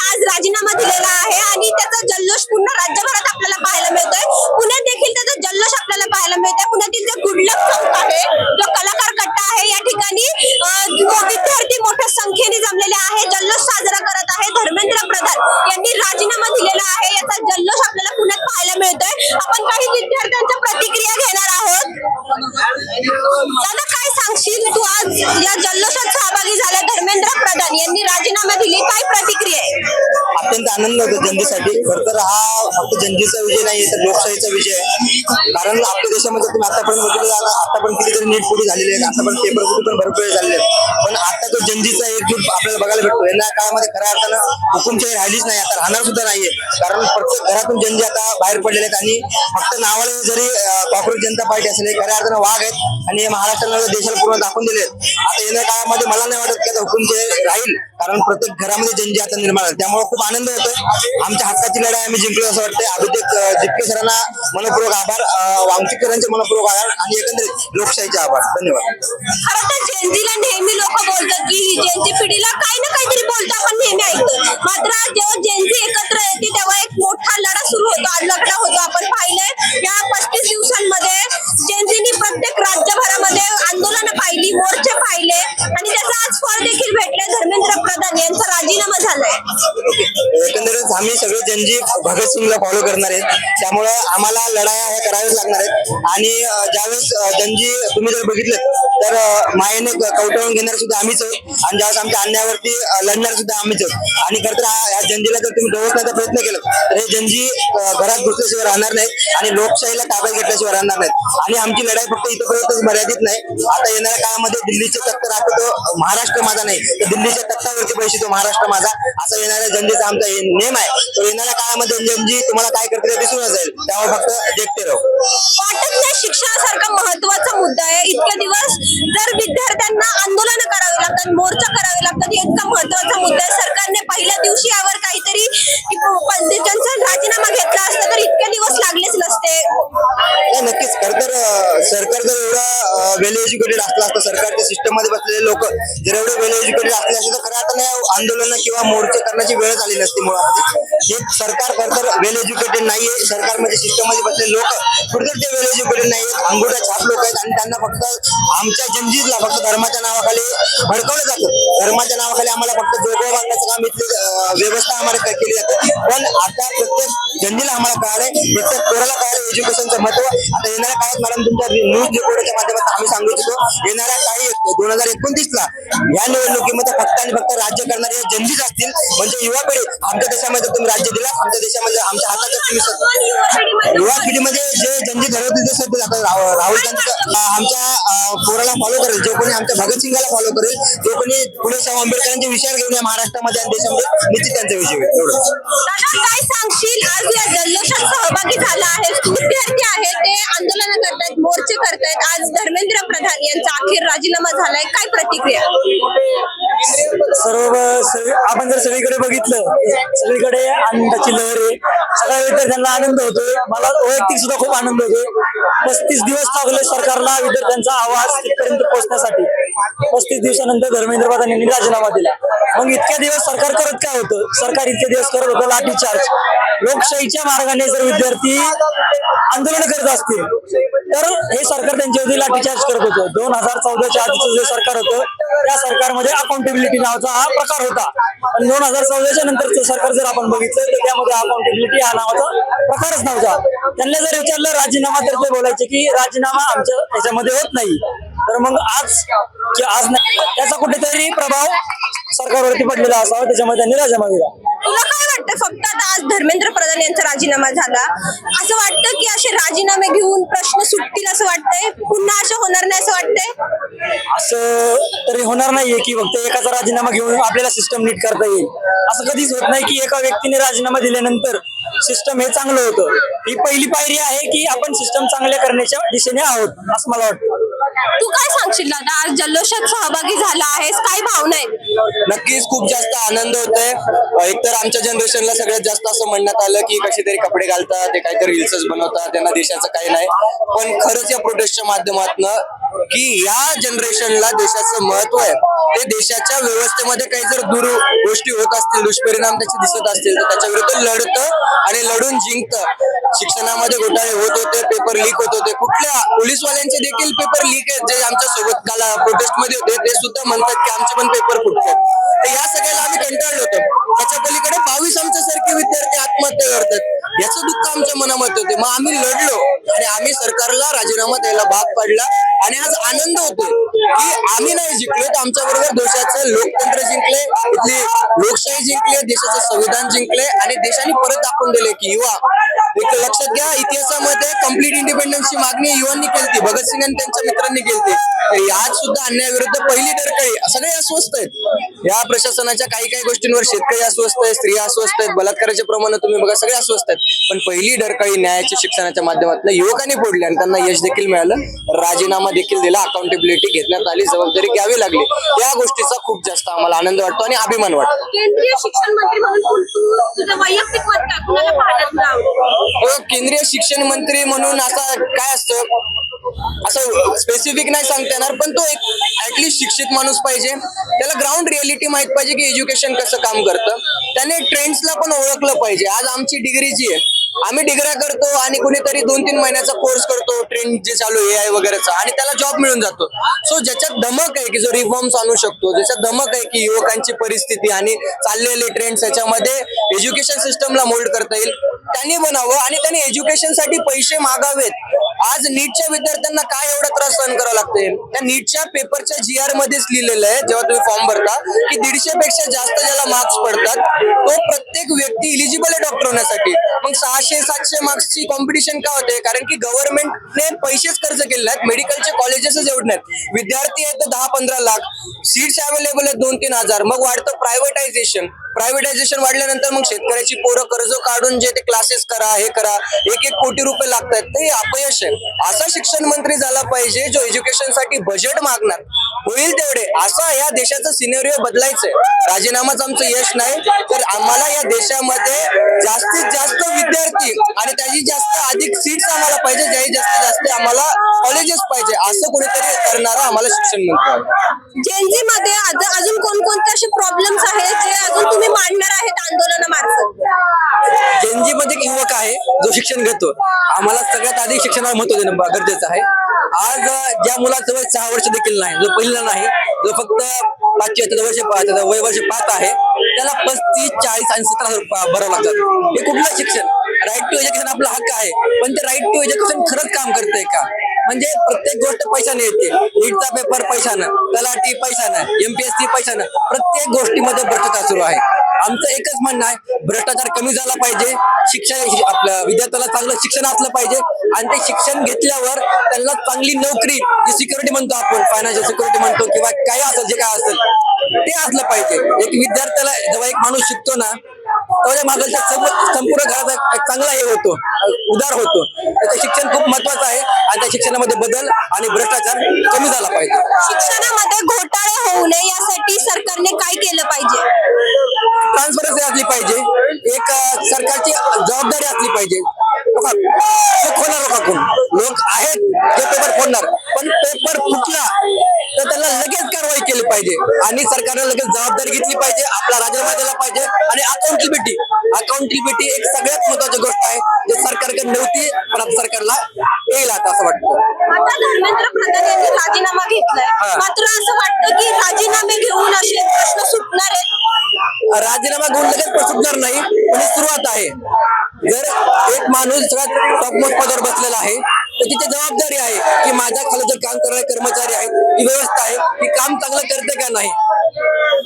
आज राजीनामा दिलेला आहे आणि त्याचा जल्लोष पुन्हा राज्यभरात आपल्याला पाहायला मिळतोय. पुण्यात देखील त्याचा जल्लोष आपल्याला पाहायला मिळतोय. पुण्यातील जे गुडलक चौक आहे, जो कलाकार कट्टा आहे, या ठिकाणी विद्यार्थी मोठ्या संख्येने जमलेले आहे, जल्लोष साजरा करत आहे. धर्मेंद्र प्रधान यांनी राजीनामा दिलेला आहे, याचा जल्लोष आपल्याला पुण्यात पाहायला मिळतोय. आपण काही विद्यार्थ्यांच्या प्रतिक्रिया घेणार आहोत. दादा, काय सांगशील तू? आज या जल्लोषात सहभागी झाला, धर्मेंद्र प्रधान यांनी राजीनामा दिली, काय प्रतिक्रिया आहे? अत्यंत आनंद होतो जनतेसाठी. खर तर हा फक्त जनतेचा विजय नाही तर लोकशाहीचा विजय आहे. कारण आपल्या देशामध्ये तुम्ही आतापर्यंत बघितलं, आतापर्यंत कितीतरी नीट फुटी झालेली आहेत, आतापर्यंत पेपर फुटी पण भरपूर झालेले आहेत. पण आता तो जनतेचा एकजूट आपल्याला बघायला भेटतो. या काळामध्ये खऱ्या अर्थानं हुकुमशाही राहिलीच नाही, आता राहणार सुद्धा नाहीये. कारण प्रत्येक घरातून जनते आता बाहेर पडलेले आहेत आणि फक्त नावाला जरी कॉंग्रेस जनता पार्टी असेल, खऱ्या अर्थानं वाघ आहेत आणि महाराष्ट्राला देशाला पूर्ण दाखवून दिले आहेत. आता येणाऱ्या काळामध्ये मला नाही वाटत की आता हुकुमशाही राहील, कारण प्रत्येक घरामध्ये जनजी आता निर्माण आहे. त्यामुळे खूप आनंद होतोय. आमच्या हक्काची लढाई आम्ही जिंकलो असं वाटतंय. अभिषेक जितके सरांना मनपूर्वक आभार, वांगचुकरांचे मनपूर्वक आभार आणि एकंदरीत लोकशाहीचे आभार. धन्यवाद. खरं तर जेनजीला नेहमी लोक बोलतात की जेनजी पिढीला काही ना काहीतरी बोलतो, आपण नेहमी ऐकतो. मात्र जेव्हा जेनजी एकत्र येते तेव्हा एक मोठा लढा सुरू होतो, आज लढा होतो. आपण पाहिलंय या 35 दिवसांमध्ये जेनजीनी प्रत्येक राज्यभरामध्ये आंदोलनं पाहिली, मोर्चे पाहिले आणि त्याचा आज फळ देखील भेटले. धर्मेंद्र प्रधान यांचा राजीनामा झालाय. एकंदरीत आम्ही सगळे जनजी भगतसिंगला फॉलो करणार आहेत, त्यामुळे आम्हाला लढाया ह्या कराव्याच लागणार आहेत. आणि ज्यावेळेस जनजी तुम्ही जर बघितलं तर मायेने कवटाळून घेणार सुद्धा आम्हीच आहोत आणि ज्यावेळेस आमच्या अन्यायावरती लढणार सुद्धा आम्हीच आहोत. आणि खरं तर या जनजीला जर तुम्ही डोळसण्याचा प्रयत्न केला तर हे जनजी घरात घुसल्याशिवाय राहणार नाहीत आणि लोकशाहीला ताब्यात घेतल्याशिवाय राहणार नाहीत. आणि आमची लढाई फक्त इथपर्यंतच मर्यादित नाही. आता येणाऱ्या काळामध्ये दिल्लीचे तख्त राखतो महाराष्ट्र माझा नाही, तर दिल्लीच्या तख्तावरती पैसे तो महाराष्ट्र माझा, असा येणाऱ्या जनतेचा आमचा नेम आहे. तर येणाऱ्या काळामध्ये जनजी तुम्हाला काय करते दिसून जाईल, त्यामुळे फक्त देखते राहू. वाटत नाही शिक्षणासारखा महत्वाचा मुद्दा आहे. इतके दिवस जर विद्यार्थ्यांना आंदोलन करावे लागतात, मोर्चा करावे लागतात, इतका महत्वाचा मुद्दा आहे. सरकारने पहिल्या दिवशी यावर काहीतरी त्यांचा राजीनामा घेतला असता तर इतके दिवस लागलेच नसते. नक्कीच. खरं तर सरकार जर एवढा वेल एज्युकेटेड असला असतं, सरकारच्या सिस्टम मध्ये बसलेले लोक जर एवढे वेल एज्युकेटेड असले असते तर खऱ्या अर्थाने आंदोलन किंवा मोर्चे करण्याची वेळ झाली नसती. मुळात हे सरकार खरं तर वेल एज्युकेटेड नाहीये. सरकारमध्ये सिस्टम मध्ये बसलेले लोक कुठेतरी ते वेल एज्युकेटेड नाहीये, अंगुठा छाप लोक आहेत आणि त्यांना फक्त आमच्या जनजीला फक्त धर्माच्या नावाखाली भडकवलं जातं. धर्माच्या नावाखाली आम्हाला फक्त जोगवा बांधण्याचं काम इथली व्यवस्था आम्हाला केली जाते. पण आता प्रत्येक जनजीला आम्हाला कळालंय, प्रत्येक पोराला कळालं एज्युकेशनचं महत्व. आता येणाऱ्या काळात मॅडम तुमच्या न्यूज रिपोर्टच्या माध्यमातून आम्ही सांगू इच्छितो, येणाऱ्या काही 2029ला या निवडणुकीमध्ये फक्त आणि फक्त राज्य करणारे जनजीच असतील. म्हणजे युवा पिढी, आमच्या देशामध्ये तुम्ही राज्य दिला, आमच्या देशामध्ये आमच्या हातात तुम्ही युवा पिढीमध्ये जे जनजी ठरवतील ते सध्या राहुल गांधी आमच्या पोराला फॉलो करेल, जो कोणी आमच्या भगतसिंगाला फॉलो करेल, जो कोणी पुणे शाहू आंबेडकरांचे विचार घेऊन या महाराष्ट्रामध्ये आणि देशामध्ये निश्चित त्यांचा विजय होईल. एवढं काय सांगशील? आज या जल्लोषात सहभागी झाला आहे, विद्यार्थी आहेत, ते आंदोलन करतायत, मोर्चे करतायत. आज धर्मेंद्र प्रधान यांचा अखेर राजीनामा झालाय, काय प्रतिक्रिया? आपण जर सगळीकडे बघितलं, सगळीकडे आनंदाची लहर आहे. सगळ्या विद्यार्थ्यांना आनंद होतोय, मला वैयक्तिक सुद्धा खूप आनंद होतोय. 35 दिवस लागले सरकारला विद्यार्थ्यांचा आवाज तिथपर्यंत पोहोचण्यासाठी. 35 दिवसानंतर धर्मेंद्र प्रधान यांनी राजीनामा दिला. मग इतक्या दिवस सरकार करत काय होतं? सरकार इतके दिवस करत होतं लाठीचार्ज. लोकशाहीच्या मार्गाने जर विद्यार्थी आंदोलन करत असतील तर हे सरकार त्यांच्यावरती लाठीचार्ज करत होतं. 2014च्या आधीचं जे सरकार होतं त्या सरकारमध्ये अकाउंटेबिलिटी नावाचा हा प्रकार होता. पण 2014च्या नंतरचं सरकार जर आपण बघितलं तर त्यामध्ये अकाउंटेबिलिटी हा नावाचा प्रकारच नव्हता. त्यांना जर विचारलं राजीनामा तर ते बोलायचे की राजीनामा आमच्या त्याच्यामध्ये होत नाही. तर मग आज त्याचा कुठेतरी प्रभाव सरकारवरती पडलेला असावा, त्याच्यामध्ये त्यांनी राजीनामा दिला. तुला काय वाटतं? फक्त आता आज धर्मेंद्र प्रधान यांचा राजीनामा झाला, असं वाटतं की असे राजीनामे घेऊन प्रश्न सुटतील असं वाटतंय? पुन्हा असं होणार नाही असं वाटतंय? असं तरी होणार नाहीये की फक्त एकाचा राजीनामा घेऊन आपल्याला सिस्टम नीट करता येईल. असं कधीच होत नाही की एका व्यक्तीने राजीनामा दिल्यानंतर सिस्टम हे चांगलं होतं. ही पहिली पायरी आहे की आपण सिस्टम चांगल्या करण्याच्या दिशेने आहोत असं मला वाटतं. तू काय सांगशील दादा? आज जल्लोषात सहभागी झाला आहेस, काय भावना आहेत? नक्कीच खूप जास्त आनंद होतोय. एकतर आमच्या जनरेशनला सगळ्यात जास्त असं म्हणण्यात आलं की कसे तरी कपडे घालतात, ते काहीतरी रील्सच बनवतात, त्यांना देशाचं काही नाही. पण खरंच या प्रोटेस्टच्या माध्यमातून की या जनरेशनला देशाचं महत्व आहे, ते देशाच्या व्यवस्थेमध्ये काही जर गोष्टी होत असतील, दुष्परिणाम त्याचे दिसत असतील, तर त्याच्या विरुद्ध लढतं आणि लढून जिंकतं. शिक्षणामध्ये घोटाळे होत होते, पेपर लीक होत होते, कुठल्या पोलीसवाल्यांचे देखील पेपर लीक आहेत, जे आमच्या सोबत काल प्रोटेस्ट मध्ये होते, ते सुद्धा म्हणतात की आमचे पण पेपर फुटतात. तर या सगळ्याला आम्ही कंटाळलो होतो. त्याच्या पलीकडे 22 आमच्यासारखे विद्यार्थी आत्महत्या करतात, याचं दुःख आमच्या मनामध्ये होते. मग आम्ही लढलो आणि आम्ही सरकारला राजीनामा द्यायला भाग पडला. आणि आज आनंद होतोय की आम्ही नाही जिंकलो, तर आमच्या बरोबर देशाचं लोकतंत्र जिंकले, इथली लोकशाही जिंकले, देशाचं संविधान जिंकले आणि देशाने परत दाखवून दिले की युवा एक लक्षात घ्या, इतिहासामध्ये कम्प्लीट इंडिपेंडन्सची मागणी युवांनी केली, भगतसिंग आणि त्यांच्या मित्रांनी केली. आज सुद्धा अन्यायाविरुद्ध पहिली डरकाळी, सगळे अस्वस्थ आहेत या प्रशासनाच्या. काही गोष्टींवर शेतकरी अस्वस्थ आहेत, स्त्रिया अस्वस्थ आहेत, बलात्काराचे प्रमाण तुम्ही बघा, सगळे अस्वस्थ आहेत. पण पहिली डरकाळी न्यायाच्या शिक्षणाच्या माध्यमातून युवकांनी फोडली आणि त्यांना यश देखील मिळालं, राजीनामा देखील दिला, अकाउंटेबिलिटी घेण्यात आली, जबाबदारी घ्यावी लागली. या गोष्टीचा खूप जास्त आम्हाला आनंद वाटतो आणि अभिमान वाटतो. केंद्रीय शिक्षण मंत्री म्हणून तुझं वैयक्तिक मत काय, कुणाला पाहायला आवडेल? केंद्रीय शिक्षण मंत्री म्हणून असं काय असतं, असं स्पेसिफिक नाही सांगता येणार, पण तो एक ऍटलिस्ट शिक्षित माणूस पाहिजे, त्याला ग्राउंड रिअलिटी माहित पाहिजे की एज्युकेशन कसं काम करतं, त्याने ट्रेंड्सला पण ओळखलं पाहिजे. आज आमची डिग्री जी आहे, आम्ही डिग्र्या करतो आणि कुणीतरी 2-3 महिन्याचा कोर्स करतो, ट्रेंड जे चालू AI वगैरेचा, आणि त्याला जॉब मिळून जातो. सो ज्याच्यात धमक आहे की जो रिफॉर्म्स आणू शकतो, ज्याच्यात धमक आहे की युवकांची परिस्थिती आणि चाललेले ट्रेंड्स याच्यामध्ये एज्युकेशन सिस्टमला मोल्ड करता येईल, त्यांनी बनावं आणि त्यांनी एज्युकेशनसाठी पैसे मागावेत. आज नीटच्या विद्यार्थ्यांना काय एवढा त्रास सहन करावा लागतोय? त्या नीटच्या पेपरच्या GR मध्येच लिहिलेलं आहे, जेव्हा तुम्ही फॉर्म भरता, की 150 पेक्षा जास्त ज्याला मार्क्स पडतात तो प्रत्येक व्यक्ती इलिजिबल आहे डॉक्टर होण्यासाठी. मग 600-700 मार्क्सची कॉम्पिटिशन का होते? कारण की गव्हर्नमेंटने पैसेच खर्च केले आहेत, मेडिकलचे कॉलेजेसच एवढे नाहीत, विद्यार्थी आहेत 10-15 लाख, सीट्स अवेलेबल आहेत 2-3 हजार. मग वाढतं प्रायव्हेटायझेशन वाढल्यानंतर मग शेतकऱ्याची पोरं कर्ज काढून जे ते क्लासेस करा, हे करा, 1-1 कोटी रुपये लागतात, ते अपयश आहे. असा शिक्षण मंत्री झाला पाहिजे जो एज्युकेशन साठी बजेट मागणार, होईल तेवढे. असा या देशाचं सिनेरिओ बदलायचंय. राजीनामाच आमचं यश नाही, तर आम्हाला या देशामध्ये जास्तीत जास्त विद्यार्थी आणि त्याची जास्त अधिक सीट्स आम्हाला पाहिजे, ज्याही जास्तीत जास्त आम्हाला कॉलेजेस पाहिजे, असं कोणीतरी करणारा आम्हाला शिक्षण मंत्री. जेनझी मध्ये अजून कोणकोणते असे प्रॉब्लेम्स आहेत जे अजून तुम्ही मांडणार आहेत आंदोलनामार्फत? जेनजी मध्ये एक युवक आहे जो शिक्षण घेतो, आम्हाला सगळ्यात आधी शिक्षणाला महत्व देणं गरजेचं आहे. आज ज्या मुलाचं वय 6 वर्ष देखील नाही, जो पहिला नाही, जो फक्त 5 वय वर्ष 5 आहे, त्याला 35, 40 आणि 17 हजार भरावं लागतात. हे कुठलं शिक्षण? राईट टू एज्युकेशन आपला हक्क आहे, पण ते राईट टू एज्युकेशन खरंच काम करतंय का? म्हणजे प्रत्येक गोष्ट पैशाने येते, नीटचा पेपर पैशानं, तलाठी पैशानं, MPSC पैशानं, प्रत्येक गोष्टीमध्ये भ्रष्टाचार सुरू आहे. आमचं एकच म्हणणं आहे, भ्रष्टाचार कमी झाला पाहिजे, आपल्या विद्यार्थ्याला चांगलं शिक्षण असलं पाहिजे आणि ते शिक्षण घेतल्यावर त्यांना चांगली नोकरी, जी सिक्युरिटी म्हणतो आपण, फायनान्शियल सिक्युरिटी म्हणतो किंवा काय असेल, जे काय असेल ते असलं पाहिजे. एक विद्यार्थ्याला जेव्हा एक माणूस शिकतो ना, तेव्हा मागच्या संपूर्ण घराचा एक चांगला हे होतो, उदार होतो. त्याचं शिक्षण खूप महत्वाचं आहे आणि त्या शिक्षणामध्ये बदल आणि भ्रष्टाचार कमी झाला पाहिजे. शिक्षणामध्ये घोटाळे होऊ नये यासाठी सरकारने काय केलं पाहिजे? ट्रान्सपरन्सी असली पाहिजे, एक सरकारची जबाबदारी असली पाहिजे. लोक आहेत जे पेपर फोडणार, पण पेपर फुटला तर त्याला लगेच कारवाई केली पाहिजे आणि सरकारने लगेच जबाबदारी घेतली पाहिजे, आपला राजीनामा दिला पाहिजे. आणि अकाउंटेबिलिटी एक सगळ्यात महत्वाची गोष्ट आहे, जे सरकारकडे नव्हती पण आता सरकारला येईल आता असं वाटतं. आता धर्मेंद्र प्रधान यांनी राजीनामा घेतलाय, मात्र असं वाटतं की राजीनामे घेऊन असे प्रश्न सुटणार आहेत. राजीनामा घेऊन लगेच सुटणार नाही, पण ही सुरुवात आहे. जर एक माणूस सगळ्यात टॉप मोस्ट पदावर बसलेला आहे, तर तिची जबाबदारी आहे की माझ्या खाली जे काम करणारे कर्मचारी आहेत, ही व्यवस्था आहे, ती काम चांगलं करते का नाही,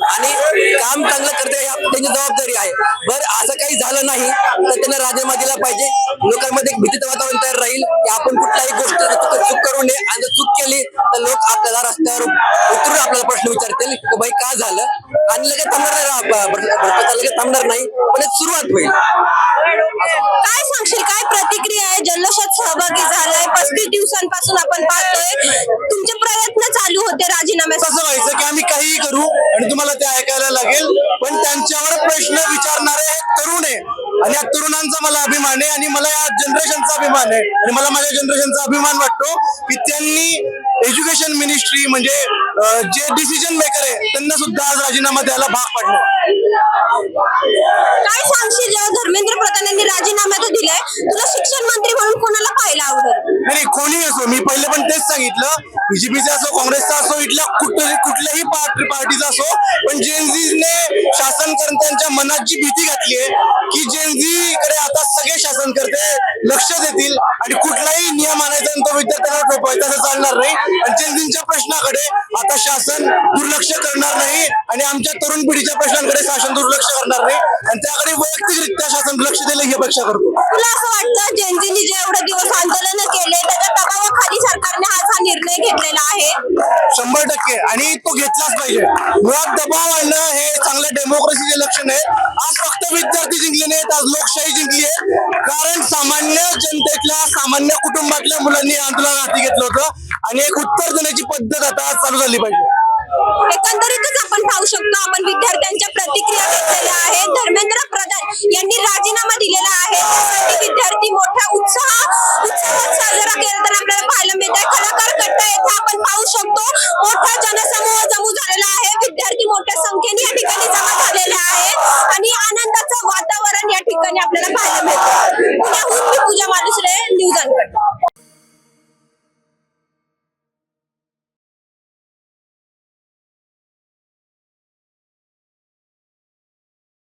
आणि काम चांगलं करते त्यांची जबाबदारी आहे. बरं असं काही झालं नाही तर त्यांना राजीनामा दिला पाहिजे. लोकांमध्ये एक भीतीचं वातावरण तयार राहील की आपण कुठल्याही गोष्ट चूक करू नये, आणि जर चूक केली तर लोक आपल्याला रस्त्यावर उतरून आपल्याला प्रश्न विचारतील की बाई का झालं, आणि लगेच थांबणार नाही, भ्रष्टाचार लगेच थांबणार नाही, पण एक सुरुवात होईल. काय सांगशील काय प्रतिक्रिया आहे? जल्लोषात सहभागी झालाय, 35 दिवसांपासून आपण पाहतोय, तुमचे प्रयत्न चालू होते राजीनाम्यासाठी. कसं व्हायचं की आम्ही काहीही करू आणि तुम्हाला ते ऐकायला लागेल, पण त्यांच्यावर प्रश्न विचारणारे हे तरुण आहे आणि या तरुणांचा मला अभिमान आहे आणि मला या जनरेशनचा अभिमान आहे आणि मला माझ्या जनरेशनचा अभिमान वाटतो की त्यांनी एज्युकेशन मिनिस्ट्री म्हणजे जे डिसिजन मेकर आहे त्यांना सुद्धा आज राजीनामा द्यायला भाग पडलं. काय सांगशील जेव्हा धर्मेंद्र प्रधान यांनी राजीनामा तर दिलाय, तुला शिक्षण मंत्री म्हणून कोणाला पाहायला आवडेल? नाही कोणी असो, मी पहिले पण तेच सांगितलं, बीजेपीचा असो, काँग्रेसचा असो, इथल्या कुठल्याही पार्टीचा असो, पण जेनझीने शासनकर्त्यांच्या मनात जी भीती घातली आहे की जेनझी कडे आता सगळे शासनकर्ते लक्ष देतील आणि कुठलाही नियम आणायचा आणि तो विद्यार्थ्यांना थोपवायचा असं चालणार नाही आणि जेनझींच्या प्रश्नाकडे आता शासन दुर्लक्ष करणार नाही आणि आमच्या तरुण पिढीच्या प्रश्नांकडे शासन दुर्लक्ष करणार नाही आणि त्याकडे वैयक्तिकरित्या शासन लक्ष दिलं ही अपेक्षा करतो. तुला असं वाटतं जेनजीनी जे एवढे दिवस आंदोलन केले त्याच्या दबावाखाली सरकारने आज हा निर्णय घेतलेला आहे? 100% आणि तो घेतलाच पाहिजे. मुळात दबाव आणणं हे चांगल्या डेमोक्रेसीचे लक्षण आहे. आज फक्त विद्यार्थी जिंकले नाहीत, आज लोकशाही जिंकली आहे, कारण सामान्य जनतेतल्या सामान्य कुटुंबातल्या मुलांनी आंदोलन हाती घेतलं होतं आणि एक उत्तर देण्याची पद्धत आता आज चालू झाली पाहिजे. एकंदरीतच आपण पाहू शकतो, आपण विद्यार्थ्यांच्या प्रतिक्रिया घेतलेल्या आहेत. धर्मेंद्र प्रधान यांनी राजीनामा दिलेला आहे, त्यासाठी विद्यार्थी मोठ्या उत्साहात साजरा केला तर आपल्याला पाहायला मिळत आहे. कलाकार कट्टा